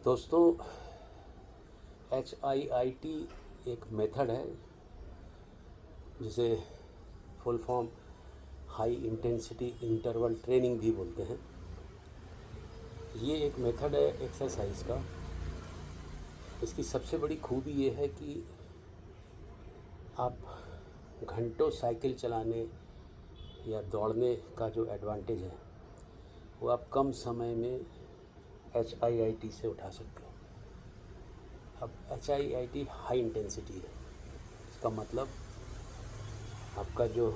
दोस्तों, HIIT एक method है जिसे full form high intensity interval training भी बोलते हैं। ये एक मेथड है एक्सरसाइज का। इसकी सबसे बड़ी खूबी ये है कि आप घंटों साइकिल चलाने या दौड़ने का जो एडवांटेज है वो आप कम समय में HIIT से उठा सकते हो। अब HIIT हाई इंटेंसिटी है। इसका मतलब आपका जो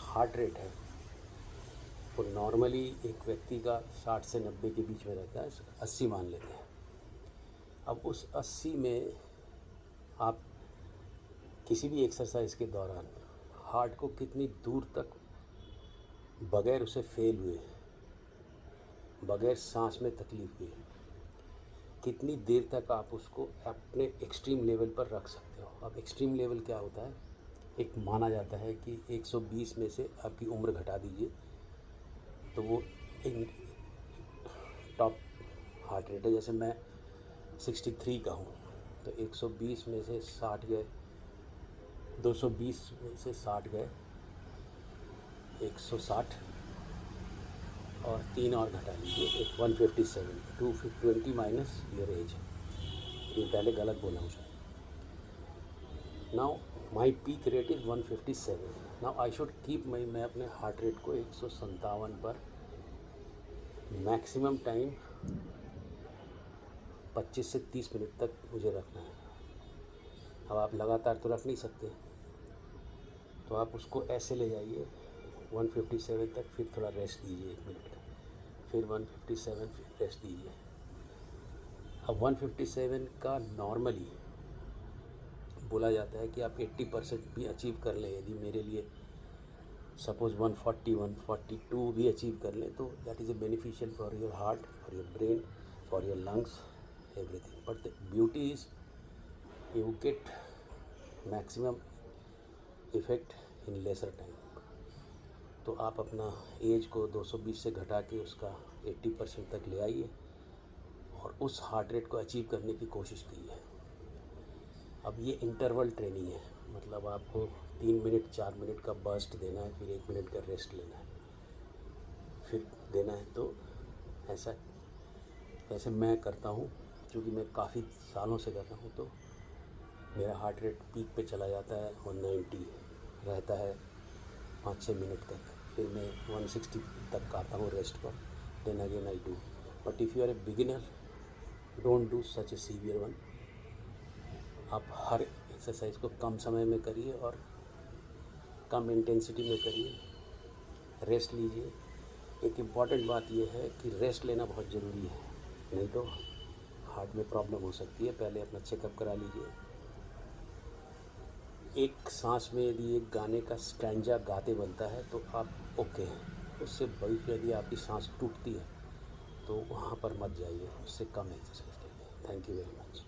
हार्ट रेट है वो नॉर्मली एक व्यक्ति का 60 से 90 के बीच में रहता है, 80 मान लेते हैं। अब उस 80 में आप किसी भी एक्सरसाइज के दौरान हार्ट को कितनी दूर तक बगैर उसे फेल हुए, बगैर सांस में तकलीफ़ हुए, कितनी देर तक आप उसको अपने एक्सट्रीम लेवल पर रख सकते हो। अब एक्सट्रीम लेवल क्या होता है? एक माना जाता है कि 120 में से आपकी उम्र घटा दीजिए तो वो टॉप हार्ट रेट है। जैसे मैं 63 का हूँ तो 120 में से 60 गए, 220 में से 60 गए, 160 और 3 और घटा लीजिए, एक 157, 220 माइनस योर एज। ये पहले गलत बोला हूँ शायद। Now my peak rate is 157। Now I should keep मैं अपने हार्ट रेट को 157 पर मैक्सिमम टाइम 25 से 30 मिनट तक मुझे रखना है। अब आप लगातार तो रख नहीं सकते, तो आप उसको ऐसे ले जाइए 157 तक, फिर थोड़ा रेस्ट दीजिए 1 मिनट का, फिर 157, फिर रेस्ट दीजिए। अब 157 का नॉर्मली बोला जाता है कि आप 80% भी अचीव कर लें। यदि मेरे लिए सपोज़ 140, 142 भी अचीव कर लें तो that is a beneficial for your heart, for your brain, for your lungs, everything. But the beauty is you get maximum effect in lesser time. तो आप अपना एज को 220 से घटा के उसका 80% तक ले आइए और उस हार्ट रेट को अचीव करने की कोशिश कीजिए। अब ये इंटरवल ट्रेनिंग है, मतलब आपको 3 मिनट 4 मिनट का बर्स्ट देना है, फिर 1 मिनट का रेस्ट लेना है, फिर देना है। तो ऐसा वैसे मैं करता हूँ, क्योंकि मैं काफ़ी सालों से कर रहा हूँ, तो मेरा हार्ट रेट पीक पे चला जाता है, 190 रहता है 5-6 मिनट तक, फिर मैं 160 तक आता हूँ रेस्ट पर, then again I do. But if you are a beginner, don't do such a severe one. आप हर एक्सरसाइज को कम समय में करिए और कम इंटेंसिटी में करिए, रेस्ट लीजिए। एक इम्पॉर्टेंट बात यह है कि रेस्ट लेना बहुत ज़रूरी है, नहीं तो हार्ट में प्रॉब्लम हो सकती है। पहले अपना चेकअप करा लीजिए। एक सांस में यदि एक गाने का स्टैंजा गाते बनता है तो आप ओके हैं। उससे बड़ी यदि आपकी सांस टूटती है तो वहाँ पर मत जाइए, उससे कम एक्सरसाइज करिए। Thank you very much.